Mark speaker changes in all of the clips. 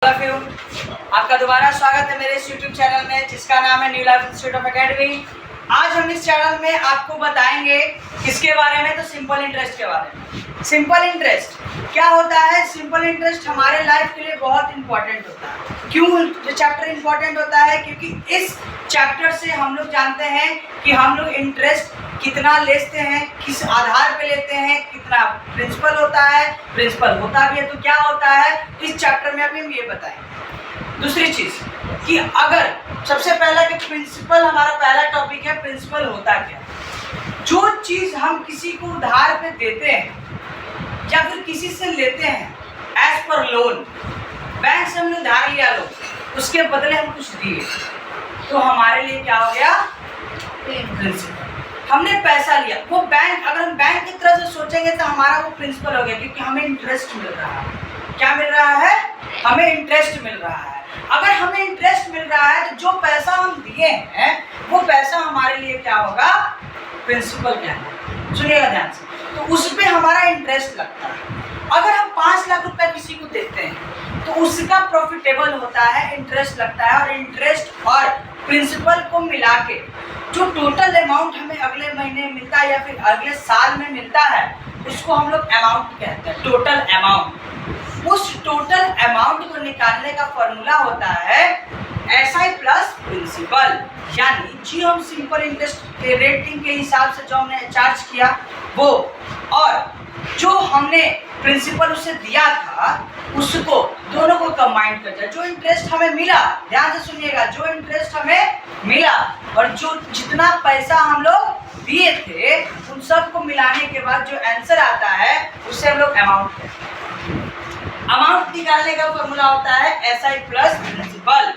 Speaker 1: आपका दोबारा स्वागत है मेरे इस YouTube चैनल में जिसका नाम है new life institute of academy. आज हम इस चैनल में आपको बताएंगे किसके बारे में, तो सिंपल इंटरेस्ट के बारे में। सिंपल इंटरेस्ट क्या होता है? सिंपल इंटरेस्ट हमारे लाइफ के लिए बहुत इंपॉर्टेंट होता है। क्यों ये चैप्टर इंपॉर्टेंट होता है? क्योंकि इस चैप्टर से हम लोग जानते हैं कि हम लोग इंटरेस्ट कितना लेते हैं, किस आधार पे लेते हैं, कितना प्रिंसिपल होता है, प्रिंसिपल होता भी है तो क्या होता है, इस चैप्टर में अभी हम ये बताएंगे। दूसरी चीज कि अगर सबसे पहला कि प्रिंसिपल, हमारा पहला टॉपिक है प्रिंसिपल होता क्या। जो चीज हम किसी को उधार पे देते हैं या फिर किसी से लेते हैं एज पर लोन, बैंक से हमने उधार लिया लो, उसके बदले हम कुछ दिए, तो हमारे लिए क्या हो गया? प्रिंसिपल। हमने पैसा लिया, वो बैंक, अगर हम बैंक की तरफ से सोचेंगे तो हमारा वो प्रिंसिपल हो गया, क्योंकि हमें इंटरेस्ट मिल रहा है। क्या मिल रहा है? हमें इंटरेस्ट मिल रहा है। अगर हमें इंटरेस्ट मिल रहा है तो जो पैसा हम दिए हैं वो पैसा हमारे लिए क्या होगा? प्रिंसिपल क्या है? सुनिएगा ध्यान से। तो उस पर हमारा इंटरेस्ट लगता है। अगर हम 5 लाख रुपए किसी को देते हैं तो उसका प्रॉफिटेबल होता है, इंटरेस्ट लगता है, और इंटरेस्ट और प्रिंसिपल को मिला के जो टोटल अमाउंट हमें अगले महीने मिलता है या फिर अगले साल में मिलता है उसको हम लोग अमाउंट कहते हैं, टोटल अमाउंट। उस टोटल अमाउंट को निकालने का फॉर्मूला होता है SI प्लस प्रिंसिपल, यानी जी हम सिंपल इंटरेस्ट के रेटिंग के हिसाब से जो हमने चार्ज किया वो, और जो हमने प्रिंसिपल उसे दिया था उसको, दोनों को कंबाइन कर दिया। जो इंटरेस्ट हमें मिला, ध्यान से सुनिएगा, जो इंटरेस्ट हमें मिला और जो जितना पैसा हम लोग दिए थे उन सब को मिलाने के बाद जो आंसर आता है उसे हम लोग अमाउंट कहते हैं। अमाउंट निकालने का फॉर्मूला होता है SI प्लस प्रिंसिपल।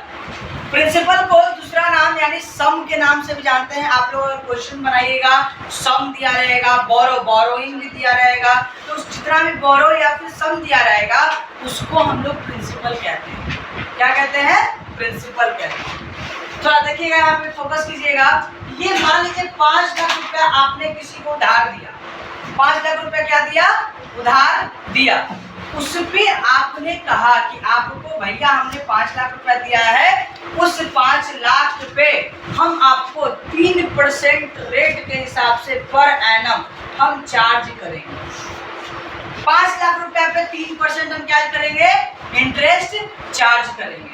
Speaker 1: प्रिंसिपल को दूसरा नाम यानी सम के नाम से भी जानते हैं। आप लोग क्वेश्चन बनाइएगा, सम दिया रहेगा, बोरोइंग भी दिया रहेगा, तो जितना भी बोरो या फिर सम दिया रहेगा उसको हम लोग प्रिंसिपल कहते हैं। क्या कहते हैं? प्रिंसिपल कहते हैं। थोड़ा देखिएगा, यहाँ पे फोकस कीजिएगा। ये मान लीजिए 5 लाख रुपया आपने किसी को उधार दिया। 5 लाख रुपया क्या दिया? उधार दिया। उस पे आपने कहा कि आपको भैया हमने 5 लाख रुपया दिया है, उस 5 लाख पे हम आपको 3% रेट के हिसाब से पर एनम हम चार्ज करेंगे। 5 लाख रुपया पे 3% हम क्या करेंगे? इंटरेस्ट चार्ज करेंगे।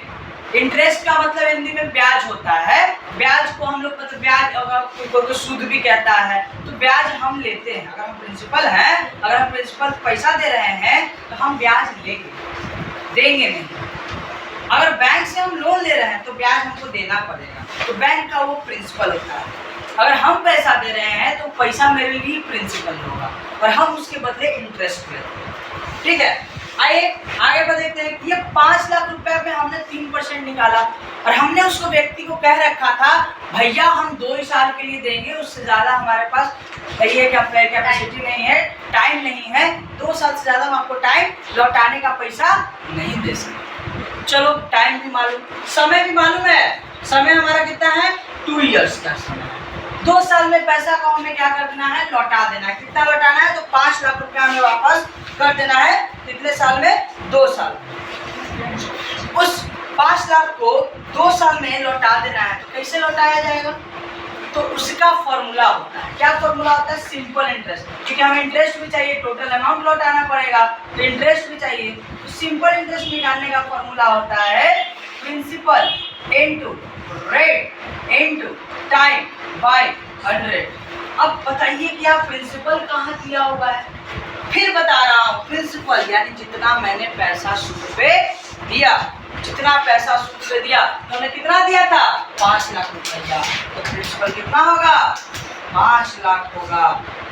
Speaker 1: इंटरेस्ट का मतलब हिंदी में ब्याज होता है। ब्याज को हम लोग, मतलब ब्याज अगर कोई सूद भी कहता है, तो ब्याज हम लेते हैं। अगर हम प्रिंसिपल हैं, अगर हम प्रिंसिपल पैसा दे रहे हैं तो हम ब्याज लेंगे, देंगे नहीं। अगर बैंक से हम लोन ले रहे हैं तो ब्याज हमको देना पड़ेगा, तो बैंक का वो प्रिंसिपल होता है। अगर हम पैसा दे रहे हैं तो पैसा मेरे लिए प्रिंसिपल होगा और हम उसके बदले इंटरेस्ट लेते हैं। ठीक है, आइए आगे बढ़ते हैं। ये 5 लाख रुपए पे हमने 3% निकाला और हमने उसको व्यक्ति को कह रखा था भैया हम 2 ही साल के लिए देंगे, उससे ज़्यादा हमारे पास कैपेसिटी नहीं है, टाइम नहीं है, 2 साल से ज़्यादा हम आपको टाइम लौटाने का पैसा नहीं दे सकते। चलो, टाइम भी मालूम, समय भी मालूम है। समय हमारा कितना है? 2 ईयर्स का समय है। 2 साल में पैसा को हमें क्या कर देना है? लौटा देना है। कितना लौटाना है? तो 5 लाख रुपया हमें वापस कर देना है। कितने साल में? 2 साल। उस 5 लाख को 2 साल में लौटा देना है, तो कैसे लौटाया जाएगा? तो उसका फॉर्मूला होता है, क्या फॉर्मूला होता है? Simple interest. क्योंकि हमें इंटरेस्ट भी चाहिए, टोटल अमाउंट लौटाना पड़ेगा, तो इंटरेस्ट भी चाहिए। तो सिंपल इंटरेस्ट निकालने का फॉर्मूला होता है principal into rate into time by 100। अब बताइए कि आप प्रिंसिपल कहाँ दिया हुआ है? फिर बता रहा हूँ, प्रिंसिपल यानी जितना मैंने पैसा सूद पे दिया, जितना पैसा सूद पे दिया, तो हमने कितना दिया था? 5 लाख रुपया। तो प्रिंसिपल कितना होगा? 5 लाख होगा।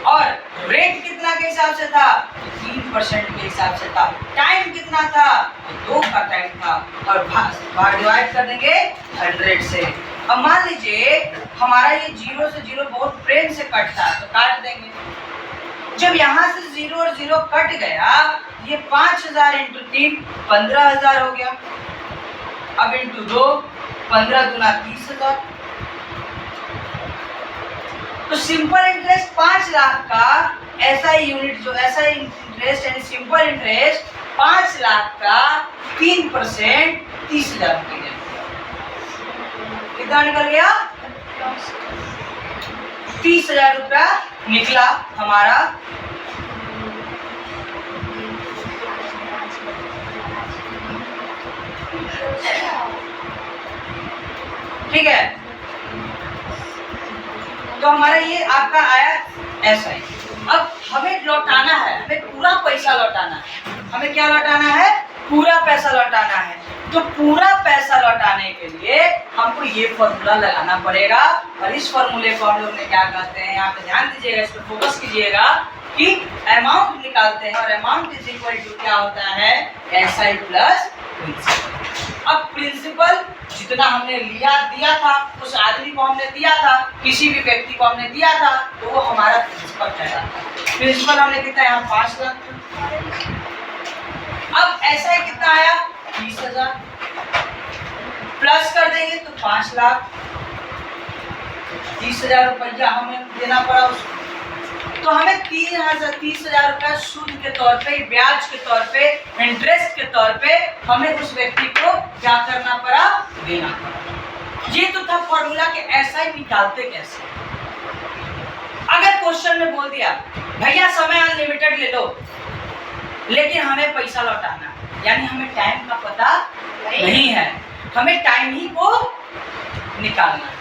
Speaker 1: और रेट कितना के हिसाब से था? 3% के हिसाब से था। टाइम कितना था? 2 का टाइम था। और भाग डिवाइड कर देंगे 100 से। अब मान लीजिए हमारा ये 0 से 0 बहुत प्रेम से कटता है, तो काट देंगे। जब यहाँ से 0 और 0 कट गया, ये 5000 इंटू 3 15,000 हो गया। अब इंटू 2 15 दूना 30,000। तो सिंपल इंटरेस्ट 5 लाख का ऐसा यूनिट, जो ऐसा इंटरेस्ट यानी सिंपल इंटरेस्ट 5 लाख का 3% 30,000 रुपये। कितना निकल गया? 30,000 रुपया निकला हमारा। ठीक है, तो हमारा ये आपका आया ऐसा ही। अब हमें लौटाना है, हमें पूरा पैसा लौटाना है। हमें क्या लौटाना है? पूरा पैसा लौटाना है। तो पूरा पैसा लौटाने के लिए हमको ये फॉर्मूला लगाना पड़ेगा, और इस फॉर्मूले को हम लोग ने क्या कहते हैं, यहाँ पे ध्यान दीजिएगा, इस पर फोकस कीजिएगा कि अमाउंट निकालते हैं, और अमाउंट इज इक्वल टू क्या होता है? SI plus principal. अब प्रिंसिपल जितना हमने दिया था, उस आदमी को हमने दिया था, किसी भी व्यक्ति को हमने दिया था, तो वो हमारा प्रिंसिपल कहलाता। प्रिंसिपल हमने कितना यहाँ 5 लाख। अब ऐसा ही कितना आया? 30,000 प्लस कर देंगे तो 5 लाख। 30,000 रुपया हमें देना पड़ा उसको, तो हमें 30,000 रुपया सूद के तौर पे, ब्याज के तौर पे, इंटरेस्ट के तौर पे हमें उस व्यक्ति को क्या करना पड़ा? देना पड़ा। ये तो था फॉर्मूला के ऐसा ही निकालते कैसे। अगर क्वेश्चन में बोल दिया भैया समय अनलिमिटेड ले लो, लेकिन हमें पैसा लौटाना, यानी हमें टाइम का पता नहीं है, हमें टाइम ही को निकालना है।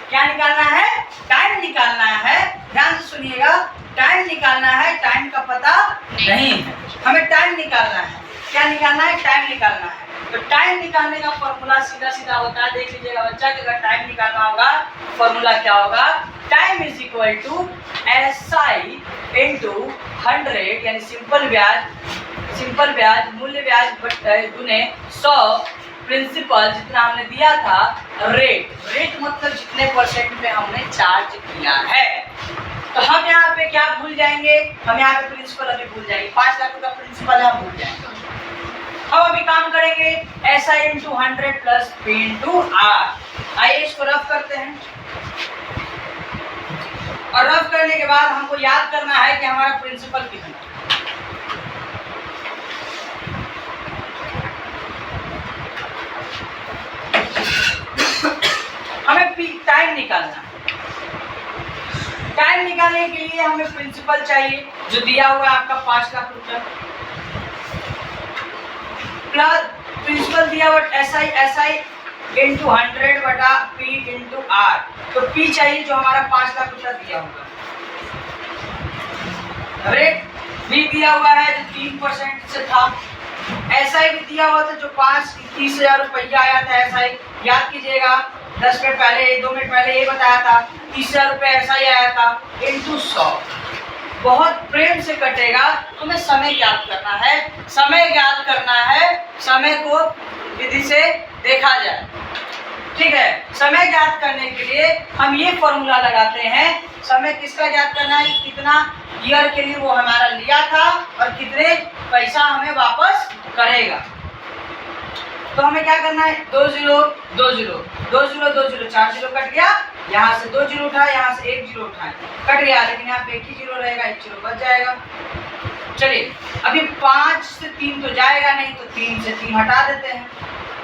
Speaker 1: क्या निकालना है? टाइम निकालना है। ध्यान से सुनिएगा, टाइम निकालना है, टाइम का पता नहीं है, हमें टाइम निकालना है। क्या निकालना है? टाइम निकालना है। तो टाइम निकालने का फॉर्मूला सीधा सीधा होता है, देख लीजिएगा बच्चा, कि अगर टाइम निकालना होगा फॉर्मूला क्या होगा? Time is equal to SI into 100, यानी सिंपल ब्याज मूल्य ब्याज गुने 100 प्रिंसिपल जितना हमने दिया था, रेट मतलब जितने परसेंट पे हमने चार्ज किया है। तो हम यहाँ पे क्या भूल जाएंगे? हम यहाँ पे प्रिंसिपल अभी भूल जाएंगे, 5 लाख का प्रिंसिपल हम भूल जाएंगे। अब अभी काम करेंगे SI into 100 plus P into R. आइए इसको रफ करते हैं, और रफ करने के बाद हमको याद करना है कि हमारा प्रिंसिपल कितना। हमें टाइम निकालना है। टाइम निकालने के लिए हमें प्रिंसिपल चाहिए जो दिया हुआ है आपका 5 लाख रुपया, प्लस प्रिंसिपल दिया हुआ एसआई इंटू 100 बटा पी इंटू आर। तो पी चाहिए जो हमारा 5 लाख रुपया दिया हुआ है, रेट भी दिया हुआ है जो 3% से था, एसआई भी दिया हुआ था जो 30,000 रुपया आया था एसआई। याद कीजिएगा, 2 मिनट पहले ये बताया था 30,000 रुपया एसआई आया था इंटू 100। बहुत प्रेम से कटेगा। तुम्हें समय ज्ञात करना है, समय को विधि से देखा जाए। ठीक है, समय ज्ञात करने के लिए हम ये फॉर्मूला लगाते हैं। समय किसका ज्ञात करना है? कितना ईयर के लिए वो हमारा लिया था और कितने पैसा हमें वापस करेगा। तो हमें क्या करना है? 2 0 2 0 2 0 2 0 4 0 कट गया, यहाँ से 2 0 उठा, यहाँ से 1 0 उठाए, कट गया, लेकिन यहाँ पे 1 ही 0 रहेगा, 1 0 बच जाएगा। चलिए, अभी 5 से 3 तो जाएगा नहीं, तो 3 से 3 हटा देते हैं,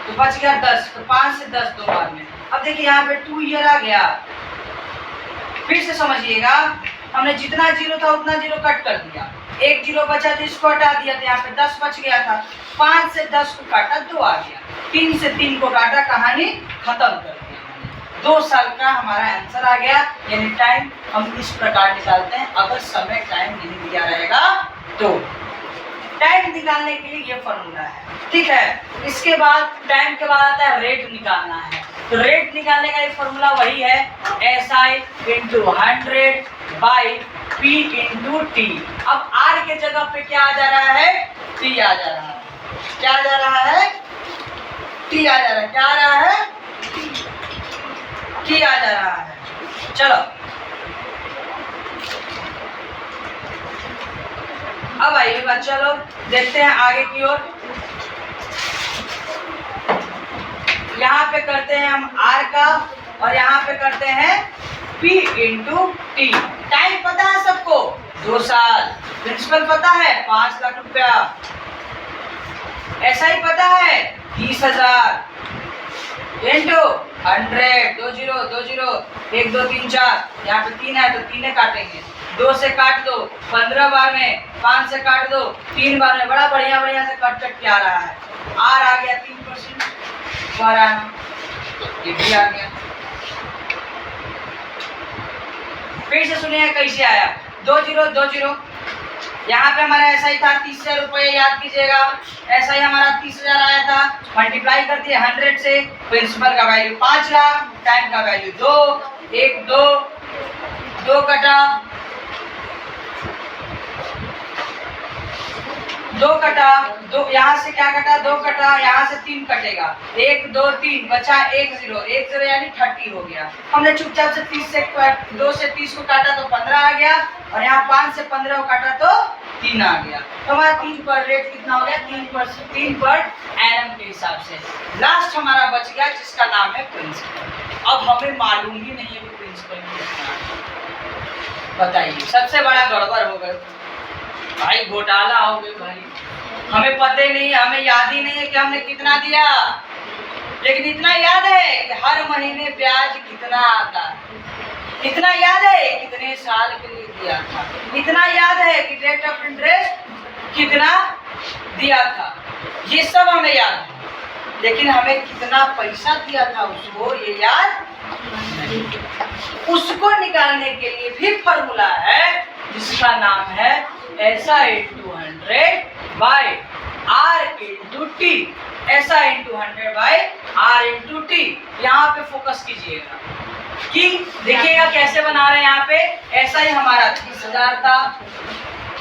Speaker 1: तो बच गया 10। तो 5 से 10 दो बार में। अब देखिए यहाँ पे 2 ईयर आ गया। फिर से समझिएगा, हमने जितना 0 था उतना 0 कट कर दिया, 1 0 बचा तो इसको हटा दिया, तो यहाँ पे 10 बच गया था। 5 से 10 को काटा, 2 आ गया। 3 से 3 को काटा, कहानी खत्म कर दिया। 2 साल का हमारा आंसर आ गया। यानी टाइम हम इस प्रकार निकालते हैं, अगर समय टाइम नहीं दिया रहेगा तो। टाइम निकालने के लिए ये फॉर्मूला है, ठीक है। इसके बाद टाइम के बाद आता है रेट निकालना है। तो रेट निकालने का एक फॉर्मूला वही है, SI into 100 by P into T. अब R के जगह पे क्या आ जा रहा है? T आ जा रहा है। क्या आ जा रहा है? T आ जा रहा है। क्या आ रहा है? T आ जा रहा है। चलो, अब आइए बच्चा लोग देखते हैं आगे की ओर। यहाँ पे करते हैं हम R का, और यहाँ पे करते हैं P इंटू टी। टाइम पता है सबको? 2 साल। प्रिंसिपल पता है? 5 लाख रुपया। ऐसा ही पता है 30,000 इंटू 100, 2 0 2 0 1 2 3 4, यहाँ पे 3 है तो 3 काटेंगे, 2 से काट दो 15 बार में, 5 से काट दो 3 बार में, बड़ा बढ़िया बढ़िया से कट कट के आ रहा है। आर आ गया 3%, ये भी आ गया। फिर से सुनिए कैसे आया, 2 0 2 0, यहाँ पे हमारा ऐसा ही था 30,000 रुपये, याद कीजिएगा ऐसा ही हमारा 30,000 आया था, मल्टीप्लाई कर दिए 100 से, प्रिंसिपल का वैल्यू 5 लाख, टाइम का वैल्यू 2, 1 2 2 कटा 2, यहाँ से क्या कटा 2 कटा, यहाँ से 3 कटेगा, 1 2 3 बचा 1 0 1 0 यानी 30 हो गया। हमने चुपचाप से 30 से 2 से 30 को काटा तो 15 आ गया, और यहाँ 5 से 15 को काटा तो 3 आ गया। तो हमारा 3 पर रेट कितना हो गया, 3 पर एनम के हिसाब से। लास्ट हमारा बच गया जिसका नाम है प्रिंसिपल। अब हमें मालूम ही नहीं है कि प्रिंसिपल कितना है, बताइए सबसे बड़ा गड़बड़ हो गया भाई, घोटाला हो गया भाई, हमें पता ही नहीं, हमें याद ही नहीं है कि हमने कितना दिया, लेकिन इतना याद है कि हर महीने ब्याज कितना आता है, इतना याद है कितने साल के लिए दिया था, इतना याद है कि रेट ऑफ इंटरेस्ट कितना दिया था, ये सब हमें याद है, लेकिन हमें कितना पैसा दिया था उसको ये याद नहीं। उसको निकालने के लिए भी फॉर्मूला है जिसका नाम है ऐसा into 100 by R into T, ऐसा into 100 by R into T. यहाँ पे फोकस कीजिएगा कि देखिएगा कैसे बना रहे हैं। यहाँ पे ऐसा ही हमारा 30,000 था,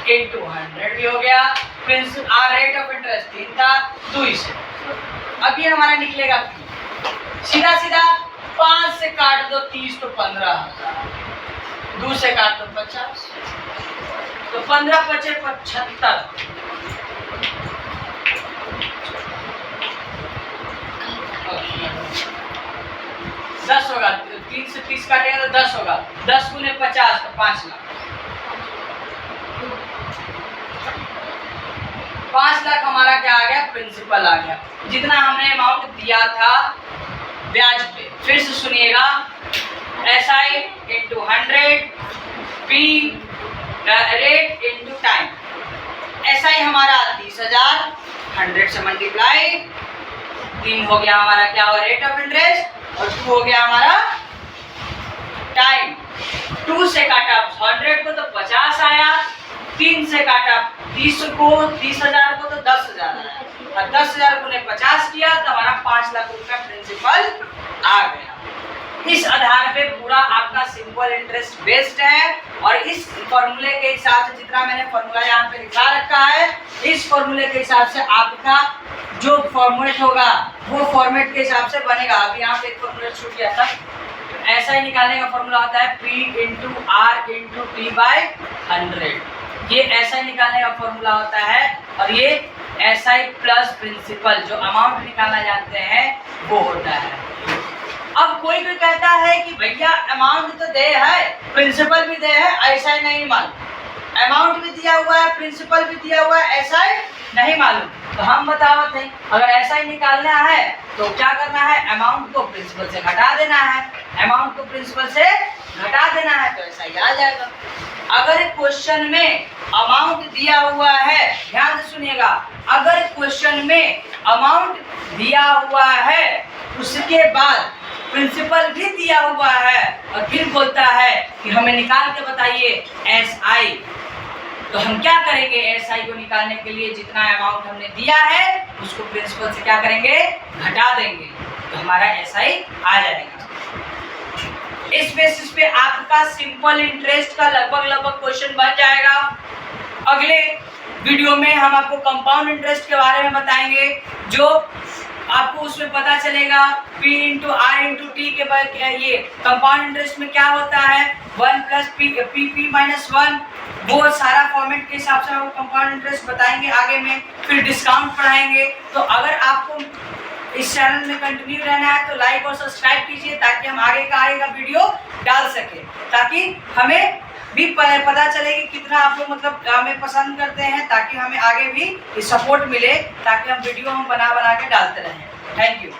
Speaker 1: इंटू 100 भी हो गया, principal R rate of interest 3 था, 2 से अब ये हमारा निकलेगा सीधा सीधा 5 से काट दो 30 तो 15,000, 2 से काट दो 50 तो 15 पचे 75, दस होगा, 3 से 30 काटेगा तो 10 होगा, 10 गुने 50 तो 5 लाख, 5 लाख हमारा क्या आ गया, प्रिंसिपल आ गया, जितना हमने अमाउंट दिया था ब्याज पे। फिर से सुनिएगा, SI into 100 P rate into time. SI हमारा 30,000, 100 से मल्टीप्लाई, 3 हो गया हमारा क्या हो रेट ऑफ इंटरेस्ट, और 2 हो गया हमारा टाइम। 2 से काटा 100 को तो 50 आया, 3 से काटा 30,000 को तो 10,000 आया, और 10,000 को ने 50 किया तो हमारा 5 लाख रुपया प्रिंसिपल आ गया। इस आधार पे पूरा आपका सिंपल इंटरेस्ट बेस्ड है, और इस फॉर्मूले के हिसाब से जितना मैंने फॉर्मूला यहाँ पे लिखा रखा है, इस फॉर्मूले के हिसाब से आपका जो फॉर्मेट होगा वो फॉर्मेट के हिसाब से बनेगा। अभी यहाँ पे एक फॉर्मूला छूट गया था, ऐसा ही निकालने का फॉर्मूला होता है P into R into T by 100, ये ऐसा ही निकालने का फॉर्मूला होता है, और ये SI प्लस प्रिंसिपल जो अमाउंट निकालना जानते हैं वो होता है। अब कोई भी कहता है कि भैया अमाउंट तो दे है, प्रिंसिपल भी दे है, ऐसा ही नहीं मालूम, अमाउंट भी दिया हुआ है, प्रिंसिपल भी दिया हुआ है, ऐसा ही नहीं मालूम, तो हम बतावत हैं अगर ऐसा ही निकालना है तो क्या करना है, अमाउंट को प्रिंसिपल से घटा देना है, अमाउंट को प्रिंसिपल से घटा देना है तो ऐसा ही आ जाएगा। अगर क्वेश्चन में अमाउंट दिया हुआ है, ध्यान से सुनिएगा, अगर क्वेश्चन में अमाउंट दिया हुआ है उसके बाद प्रिंसिपल भी दिया हुआ है और फिर बोलता है कि हमें निकाल के बताइए SI, तो हम क्या करेंगे, SI को निकालने के लिए जितना अमाउंट हमने दिया है उसको प्रिंसिपल से क्या करेंगे, घटा देंगे, तो हमारा SI आ जाएगा। इस बेसिस पे आपका सिंपल इंटरेस्ट का लगभग क्वेश्चन बन जाएगा। अगले वीडियो में हम आपको कंपाउंड इंटरेस्ट के बारे में बताएंगे, जो आपको उसमें पता चलेगा P into R into T के बाद ये कंपाउंड इंटरेस्ट में क्या होता है, 1 प्लस पी माइनस 1, वो सारा फॉर्मेट के हिसाब से हम कंपाउंड इंटरेस्ट बताएंगे आगे में, फिर डिस्काउंट पढ़ाएंगे। तो अगर आपको इस चैनल में कंटिन्यू रहना है तो लाइक और सब्सक्राइब कीजिए ताकि हम आगे का वीडियो डाल सके, ताकि हमें भी पता चले कि कितना आप लोग मतलब हमें पसंद करते हैं, ताकि हमें आगे भी सपोर्ट मिले, ताकि हम वीडियो हम बना के डालते रहें। Thank you.